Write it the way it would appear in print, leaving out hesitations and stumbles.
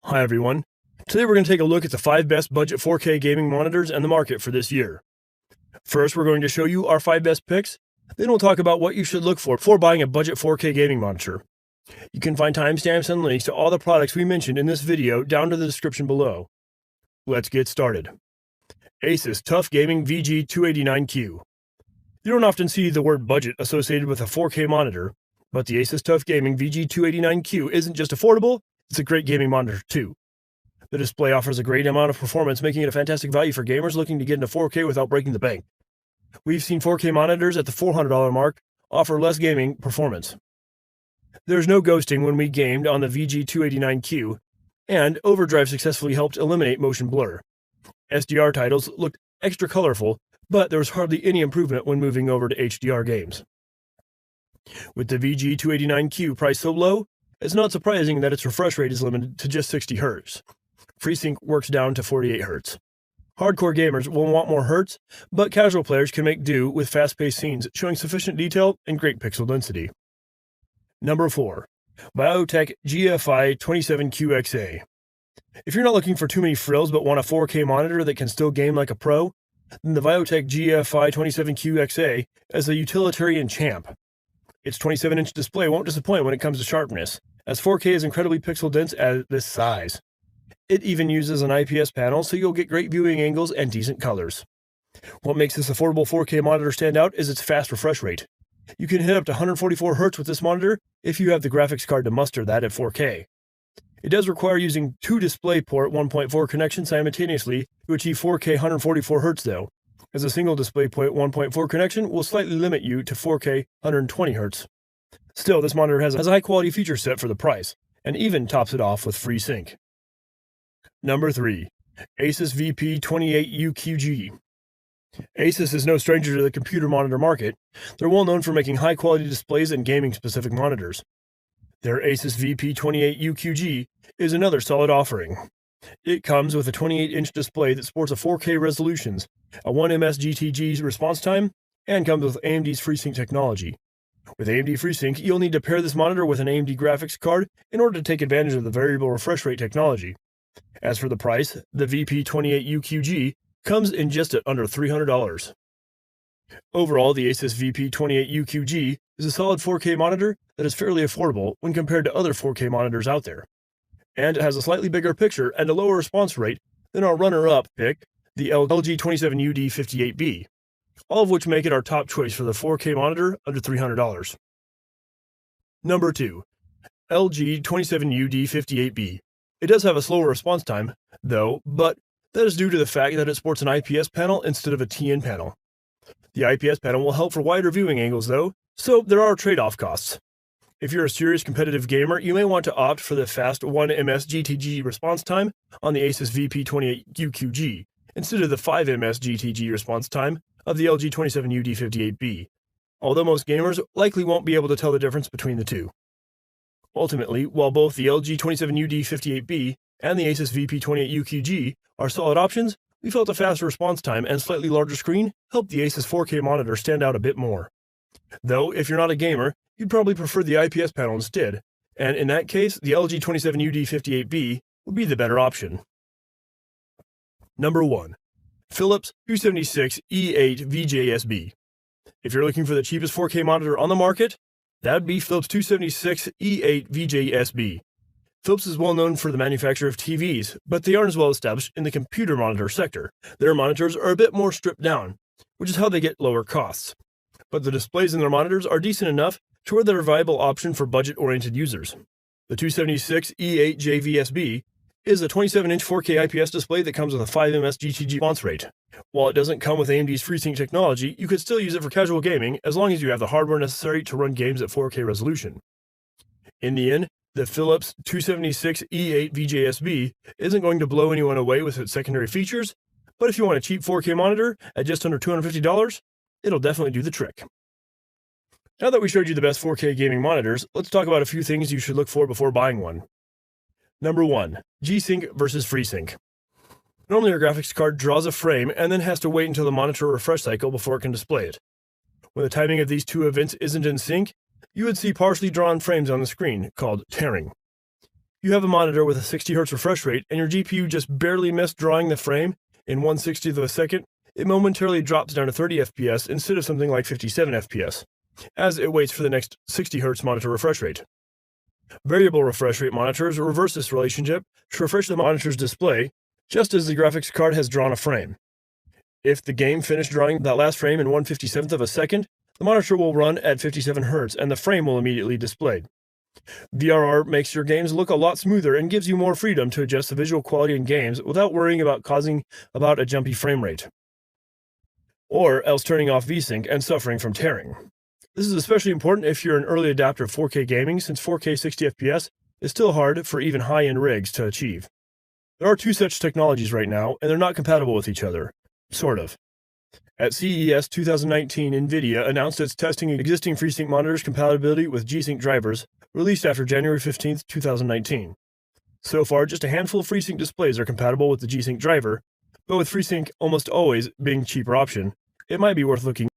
Hi everyone. Today we're going to take a look at the 5 best budget 4K gaming monitors in the market for this year. First, we're going to show you our 5 best picks. Then we'll talk about what you should look for before buying a budget 4K gaming monitor. You can find timestamps and links to all the products we mentioned in this video down to the description below. Let's get started. ASUS TUF Gaming VG289Q. You don't often see the word budget associated with a 4K monitor, but the ASUS TUF Gaming VG289Q isn't just affordable, it's a great gaming monitor too. The display offers a great amount of performance, making it a fantastic value for gamers looking to get into 4K without breaking the bank. We've seen 4K monitors at the $400 mark offer less gaming performance. There's no ghosting when we gamed on the VG289Q, and Overdrive successfully helped eliminate motion blur. SDR titles looked extra colorful, but there was hardly any improvement when moving over to HDR games. With the VG289Q priced so low, it's not surprising that its refresh rate is limited to just 60 Hz. FreeSync works down to 48 Hz. Hardcore gamers will want more Hz, but casual players can make do with fast-paced scenes showing sufficient detail and great pixel density. Number 4. Viotek GFI 27QXA. If you're not looking for too many frills but want a 4K monitor that can still game like a pro, then the Viotek GFI 27QXA is a utilitarian champ. Its 27-inch display won't disappoint when it comes to sharpness, as 4K is incredibly pixel dense at this size. It even uses an IPS panel, so you'll get great viewing angles and decent colors. What makes this affordable 4K monitor stand out is its fast refresh rate. You can hit up to 144 Hz with this monitor if you have the graphics card to muster that at 4K. It does require using 2 DisplayPort 1.4 connections simultaneously to achieve 4K 144 Hz though, as a single DisplayPort 1.4 connection will slightly limit you to 4K 120 Hz. Still, this monitor has a high-quality feature set for the price, and even tops it off with FreeSync. Number 3. ASUS VP28UQG. ASUS is no stranger to the computer monitor market. They're well known for making high-quality displays and gaming-specific monitors. Their ASUS VP28UQG is another solid offering. It comes with a 28-inch display that sports a 4K resolutions, a 1ms GTG response time, and comes with AMD's FreeSync technology. With AMD FreeSync, you'll need to pair this monitor with an AMD graphics card in order to take advantage of the variable refresh rate technology. As for the price, the VP28UQG comes in just at under $300. Overall, the ASUS VP28UQG is a solid 4K monitor that is fairly affordable when compared to other 4K monitors out there. And it has a slightly bigger picture and a lower response rate than our runner-up pick, the LG 27UD58B, all of which make it our top choice for the 4K monitor under $300. Number 2. LG 27UD58B. It does have a slower response time, though, but that is due to the fact that it sports an IPS panel instead of a TN panel. The IPS panel will help for wider viewing angles, though, so there are trade-off costs. If you're a serious competitive gamer, you may want to opt for the fast 1ms GTG response time on the ASUS VP28UQG instead of the 5ms GTG response time of the LG 27UD58B, although most gamers likely won't be able to tell the difference between the two. Ultimately, while both the LG 27UD58B and the ASUS VP28UQG are solid options, we felt a faster response time and slightly larger screen helped the ASUS 4K monitor stand out a bit more. Though, if you're not a gamer, you'd probably prefer the IPS panel instead, and in that case, the LG 27UD58B would be the better option. Number 1. Philips 276E8 VJSB. If you're looking for the cheapest 4K monitor on the market, that'd be Philips 276E8 VJSB. Philips is well known for the manufacture of TVs, but they aren't as well established in the computer monitor sector. Their monitors are a bit more stripped down, which is how they get lower costs. But the displays in their monitors are decent enough to where they're a viable option for budget-oriented users. The 276E8 JVSB is a 27-inch 4K IPS display that comes with a 5ms GTG response rate. While it doesn't come with AMD's FreeSync technology, you could still use it for casual gaming as long as you have the hardware necessary to run games at 4K resolution. In the end, the Philips 276E8 VJSB isn't going to blow anyone away with its secondary features, but if you want a cheap 4K monitor at just under $250, it'll definitely do the trick. Now that we showed you the best 4K gaming monitors, let's talk about a few things you should look for before buying one. Number 1. G-Sync versus FreeSync. Normally your graphics card draws a frame and then has to wait until the monitor refresh cycle before it can display it. When the timing of these two events isn't in sync, you would see partially drawn frames on the screen, called tearing. you have a monitor with a 60Hz refresh rate and your GPU just barely missed drawing the frame in 1/60th of a second, it momentarily drops down to 30 FPS instead of something like 57 FPS, as it waits for the next 60Hz monitor refresh rate. Variable refresh rate monitors reverse this relationship to refresh the monitor's display just as the graphics card has drawn a frame. If the game finished drawing that last frame in 1/57th of a second, the monitor will run at 57 Hz and the frame will immediately display. VRR makes your games look a lot smoother and gives you more freedom to adjust the visual quality in games without worrying about causing about a jumpy frame rate, or else turning off VSync and suffering from tearing. This is especially important if you're an early adapter of 4K gaming, since 4K 60 FPS is still hard for even high-end rigs to achieve. There are two such technologies right now, and they're not compatible with each other. Sort of. At CES 2019, NVIDIA announced it's testing existing FreeSync monitors' compatibility with G-Sync drivers, released after January 15, 2019. So far, just a handful of FreeSync displays are compatible with the G-Sync driver, but with FreeSync almost always being a cheaper option, it might be worth looking